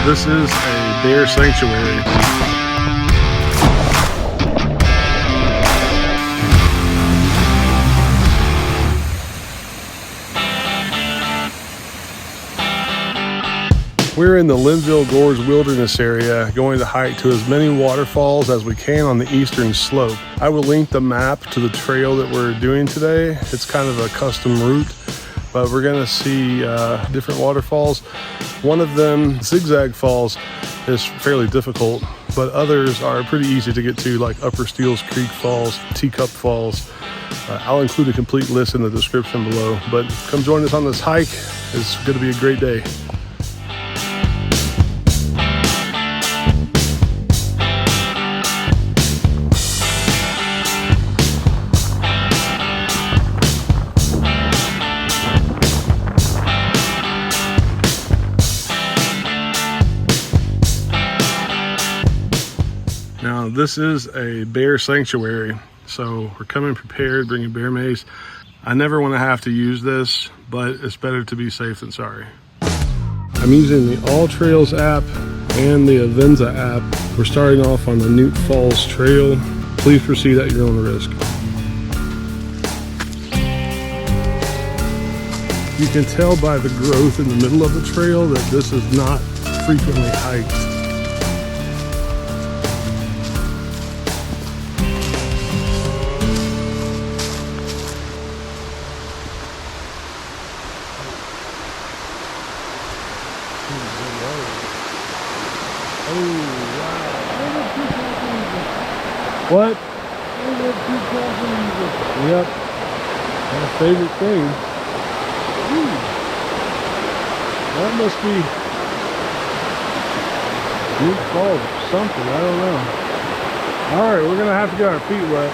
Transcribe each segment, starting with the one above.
This is a bear sanctuary. We're in the Linville Gorge wilderness area, going to hike to as many waterfalls as we can on the eastern slope. I will link the map to the trail that we're doing today. It's kind of a custom route, but we're gonna see different waterfalls. One of them, Zig Zag Falls, is fairly difficult, but others are pretty easy to get to, like Upper Steels Creek Falls, Teacup Falls. I'll include a complete list in the description below, but come join us on this hike. It's gonna be a great day. Now this is a bear sanctuary, so we're coming prepared, bringing bear mace. I never want to have to use this, but it's better to be safe than sorry. I'm using the All Trails app and the Avenza app. We're starting off on the Newt Falls trail. Please proceed at your own risk. You can tell by the growth in the middle of the trail that this is not frequently hiked. What? Yep. My favorite thing. Ooh. That must be Newt Falls or something. I don't know. Alright, we're going to have to get our feet wet.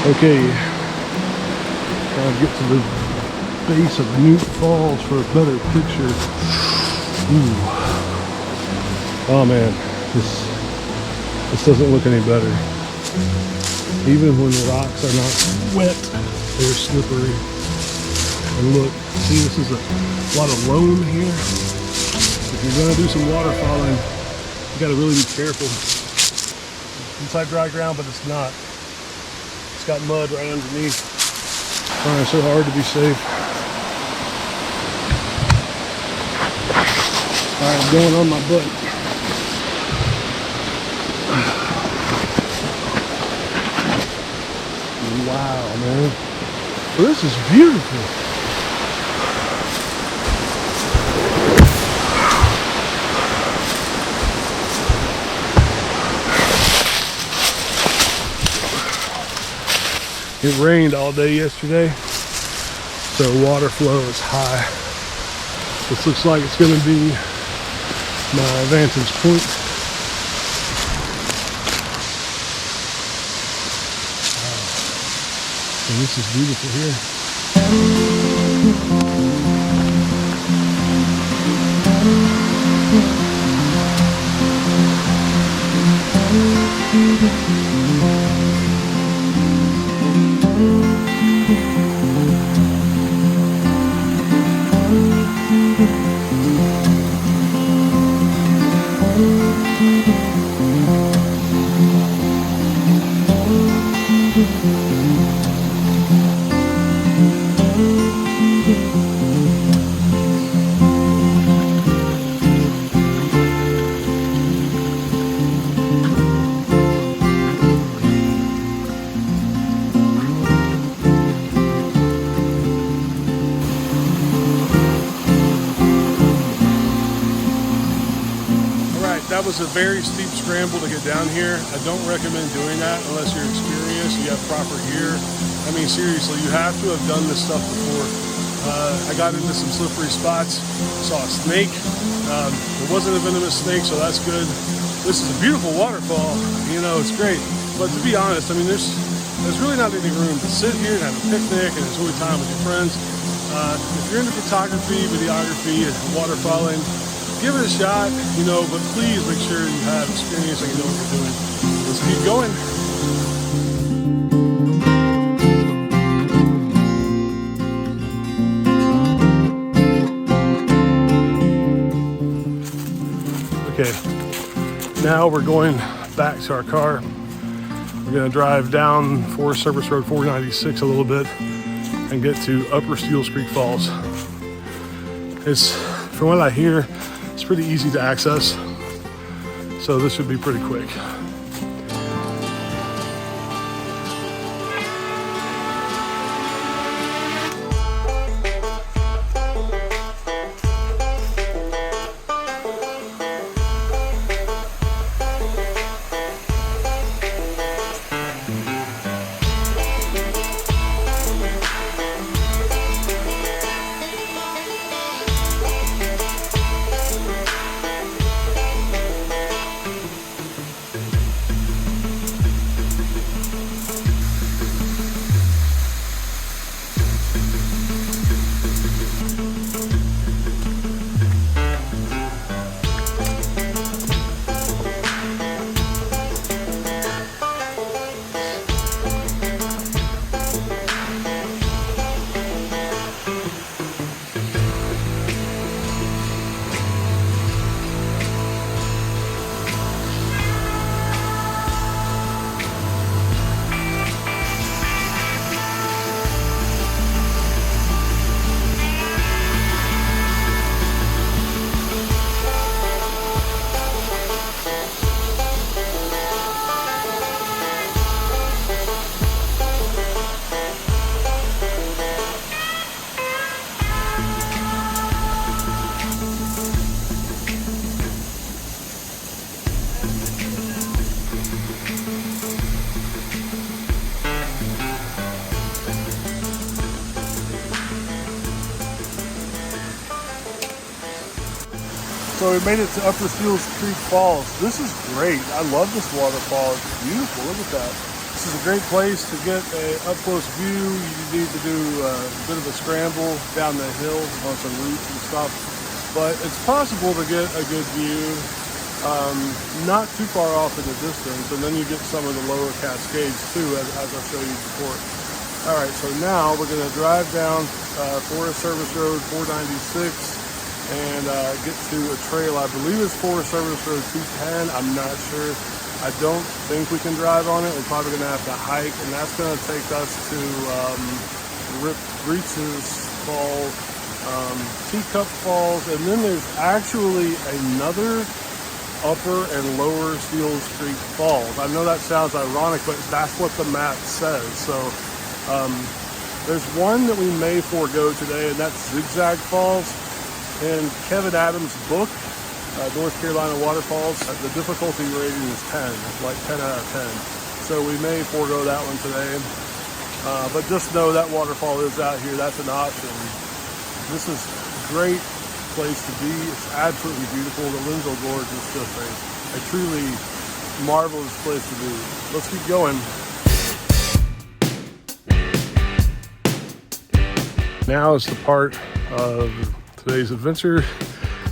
Okay, gotta get to the base of Newt Falls for a better picture. Ooh. Oh man, this doesn't look any better. Even when the rocks are not wet, they're slippery. And look, see, this is a lot of loam here. If you're gonna do some waterfalling, you gotta really be careful. It's like dry ground, but it's not. It's got mud right underneath. Trying so hard to be safe. Alright, I'm going on my butt. Wow, man. Well, this is beautiful. It rained all day yesterday, so water flow is high. This looks like it's going to be my vantage point. Wow. And this is beautiful here. That was a very steep scramble to get down here. I don't recommend doing that unless you're experienced, you have proper gear. I mean, seriously, you have to have done this stuff before. I got into some slippery spots, saw a snake. It wasn't a venomous snake, so that's good. This is a beautiful waterfall, you know, it's great. But to be honest, I mean, there's really not any room to sit here and have a picnic and enjoy time with your friends. If you're into photography, videography, and waterfalling, give it a shot, you know, but please make sure you have experience and you know what you're doing. Let's keep going. Okay, now we're going back to our car. We're gonna drive down Forest Service Road 496 a little bit and get to Upper Steeles Creek Falls. It's, from what I hear, it's pretty easy to access, so this should be pretty quick. So we made it to Upper Steeles Creek Falls. This is great. I love this waterfall. It's beautiful. Look at that. This is a great place to get a up-close view. You need to do a bit of a scramble down the hill on some roots and stuff. But it's possible to get a good view, not too far off in the distance. And then you get some of the lower Cascades too, as I'll show you before. All right, so now we're going to drive down Forest Service Road 496 and get to a trail. I believe it's Forest Service Road 210. I'm not sure. I don't think we can drive on it. We're probably going to have to hike, and that's going to take us to Breeches Falls, Teacup Falls, and then there's actually another Upper and Lower Steeles Creek Falls. I know that sounds ironic, but that's what the map says. So there's one that we may forego today, and that's Zig Zag Falls. In Kevin Adams' book, North Carolina Waterfalls, the difficulty rating is 10, like 10 out of 10. So we may forego that one today. But just know that waterfall is out here. That's an option. This is a great place to be. It's absolutely beautiful. The Linville Gorge is just a truly marvelous place to be. Let's keep going. Now is the part of today's adventure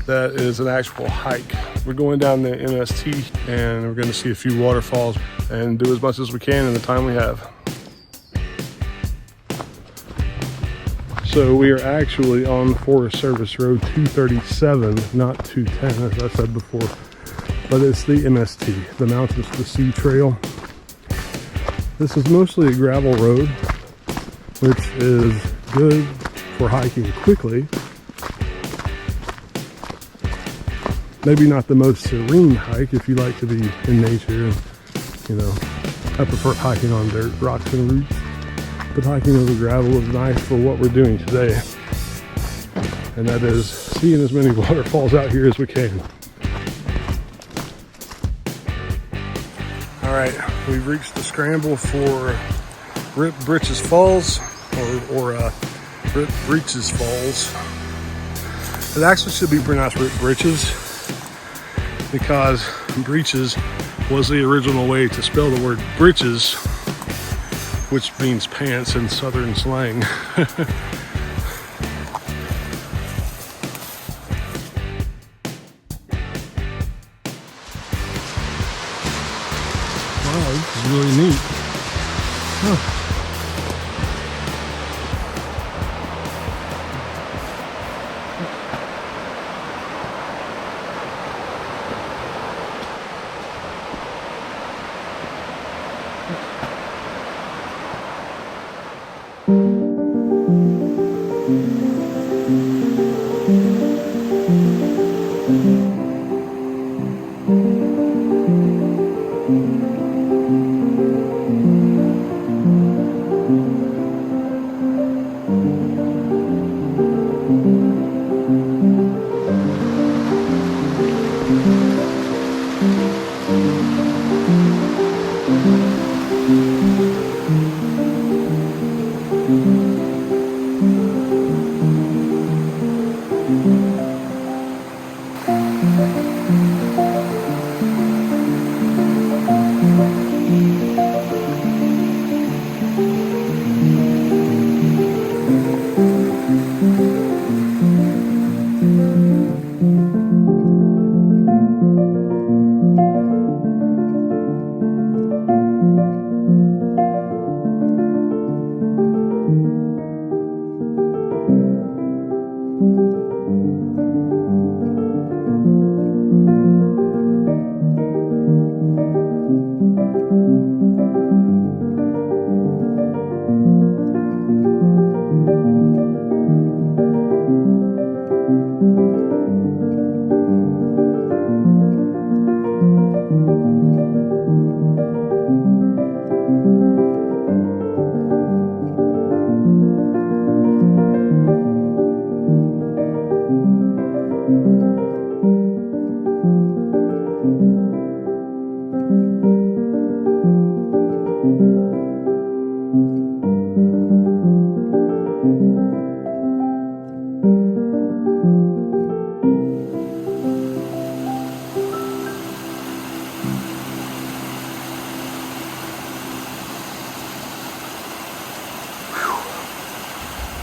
that is an actual hike. We're going down the MST and we're going to see a few waterfalls and do as much as we can in the time we have. So we are actually on Forest Service Road 237, not 210 as I said before, but it's the MST, the Mountains to Sea Trail. This is mostly a gravel road, which is good for hiking quickly. Maybe not the most serene hike if you like to be in nature, and you know, I prefer hiking on dirt, rocks, and roots. But hiking over gravel is nice for what we're doing today, and that is seeing as many waterfalls out here as we can. All right, we've reached the scramble for Breeches Falls, or Breeches Falls. It actually should be pronounced Breeches, because breeches was the original way to spell the word breeches, which means pants in southern slang. really neat. Huh.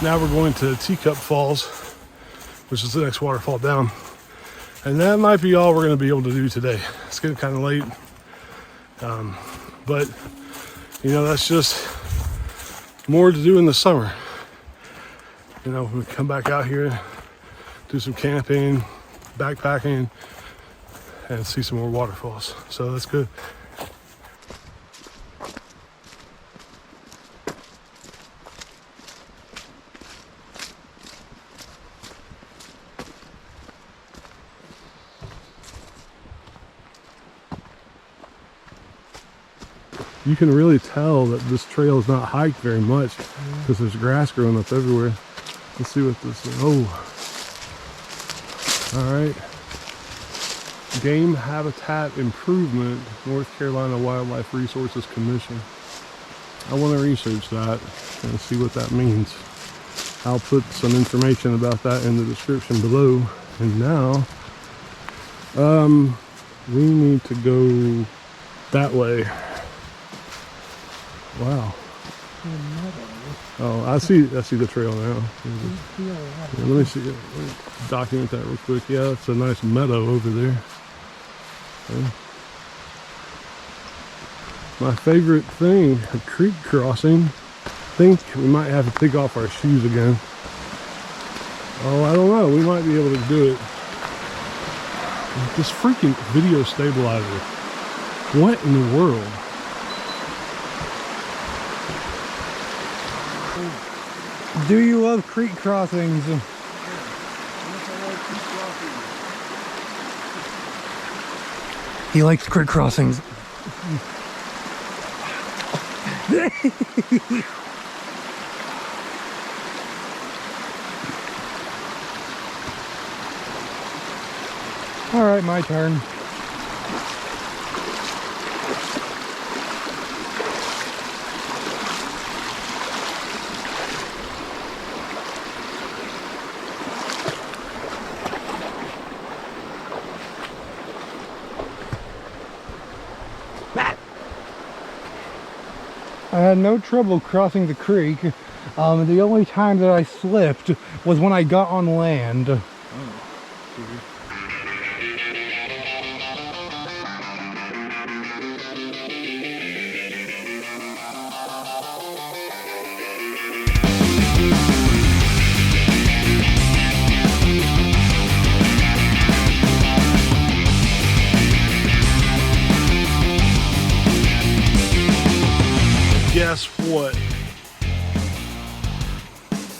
Now we're going to Teacup Falls, which is the next waterfall down. And that might be all we're going to be able to do today. It's getting kind of late. But, you know, that's just more to do in the summer. You know, we come back out here, do some camping, backpacking, and see some more waterfalls. So that's good. You can really tell that this trail is not hiked very much because there's grass growing up everywhere. Let's see what this is. Oh, all right. Game Habitat Improvement, North Carolina Wildlife Resources Commission. I want to research that and see what that means. I'll put some information about that in the description below. And now, we need to go that way. Wow. Oh, I see the trail now. Yeah, let me see it. Let me document that real quick. Yeah, it's a nice meadow over there. Okay. My favorite thing, a creek crossing. I think we might have to take off our shoes again. Oh, I don't know. We might be able to do it. This freaking video stabilizer. What in the world? Do you love creek crossings? He likes creek crossings. All right, my turn. I had no trouble crossing the creek. The only time that I slipped was when I got on land. Oh.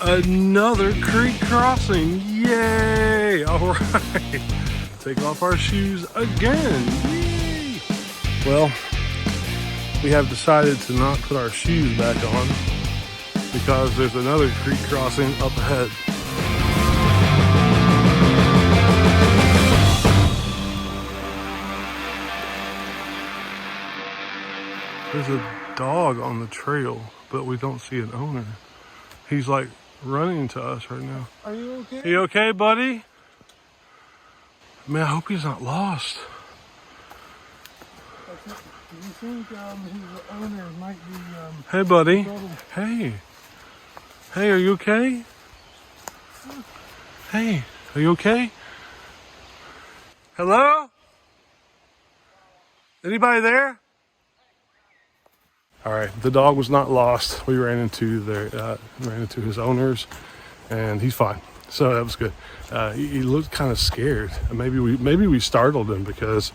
Another creek crossing. Yay! All right. Take off our shoes again. Yay! Well, we have decided to not put our shoes back on because there's another creek crossing up ahead. There's a dog on the trail, but we don't see an owner. He's like running to us right now. Are you okay? You okay, buddy? Man, I hope he's not lost. Do you think his owner might be... Hey, buddy. Hey. Hey, are you okay? Hey, are you okay? Hello? Anybody there? All right, the dog was not lost. We ran into his owners, and he's fine. So that was good. He looked kind of scared. Maybe we startled him because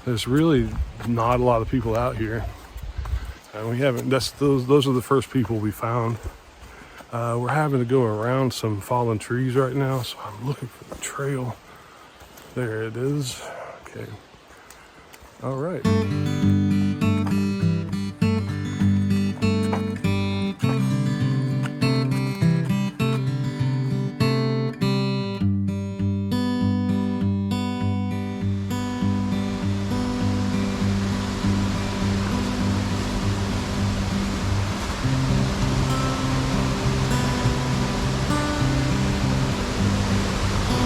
there's really not a lot of people out here, and we haven't. Those are the first people we found. We're having to go around some fallen trees right now, so I'm looking for the trail. There it is. Okay. All right.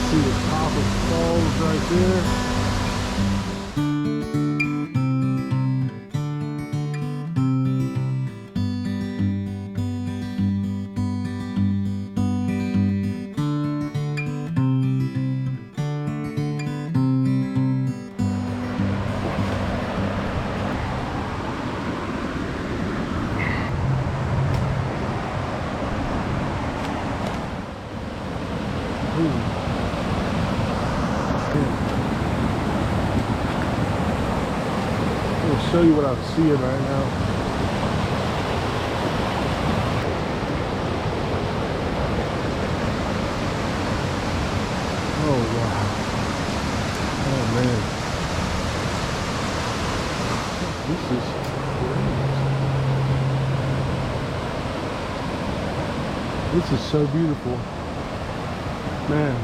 See the top of the falls right there. I'll show you what I'm seeing right now. Oh wow. Oh man. This is great. This is so beautiful. Man.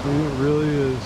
I mean, it really is.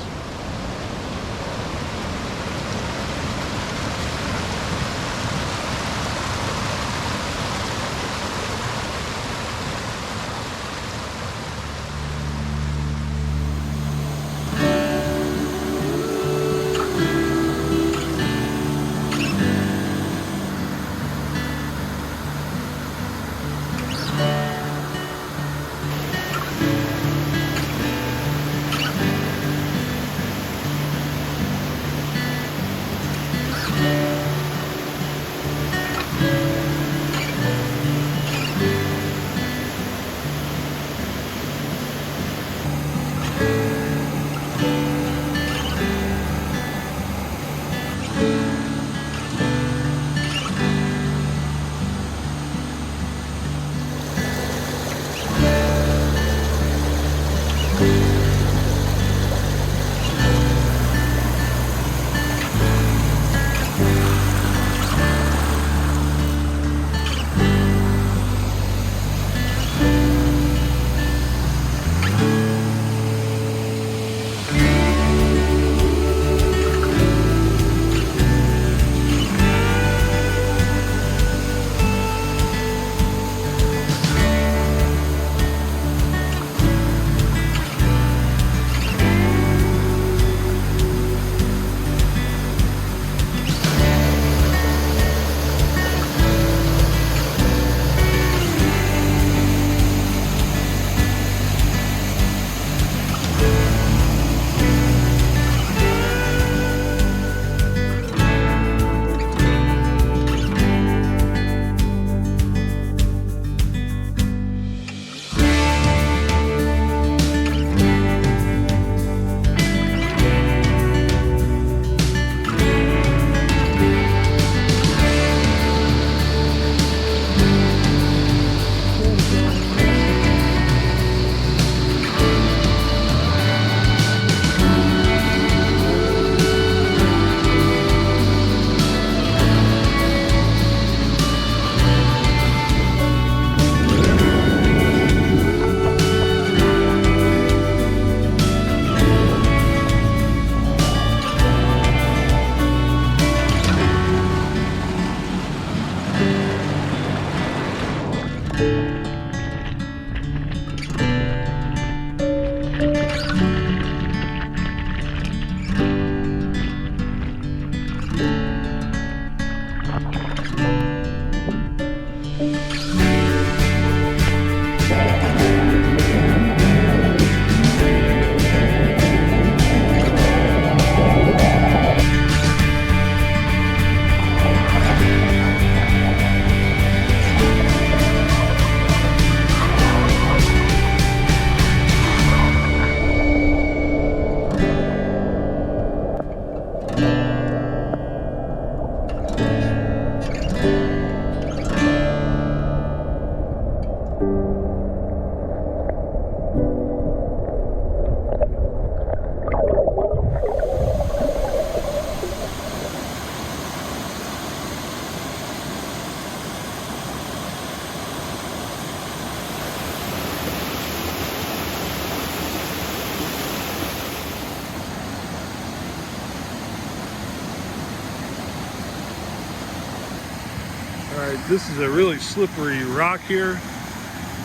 Alright, this is a really slippery rock here,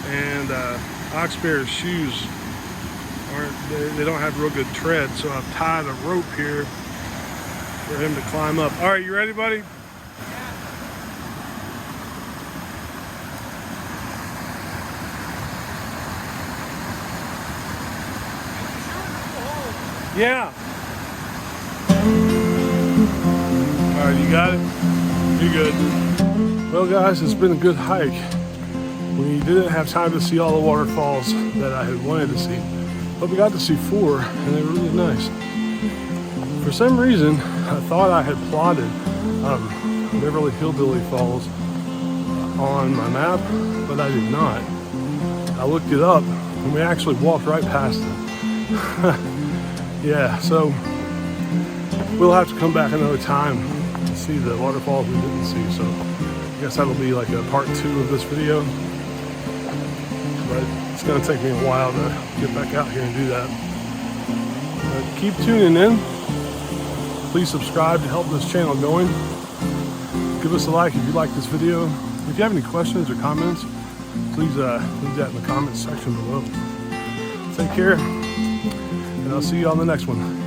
and Ox Bear's shoes they don't have real good tread, so I've tied a rope here for him to climb up. Alright, you ready, buddy? Yeah. Alright, you got it? You're good. Well guys, it's been a good hike. We didn't have time to see all the waterfalls that I had wanted to see, but we got to see 4, and they were really nice. For some reason, I thought I had plotted Beverly Hillbilly Falls on my map, but I did not. I looked it up, and we actually walked right past it. Yeah, so we'll have to come back another time to see the waterfalls we didn't see. So I guess that'll be like a part 2 of this video. But it's going to take me a while to get back out here and do that. But keep tuning in. Please subscribe to help this channel going. Give us a like if you like this video. If you have any questions or comments, please leave that in the comments section below. Take care, and I'll see you on the next one.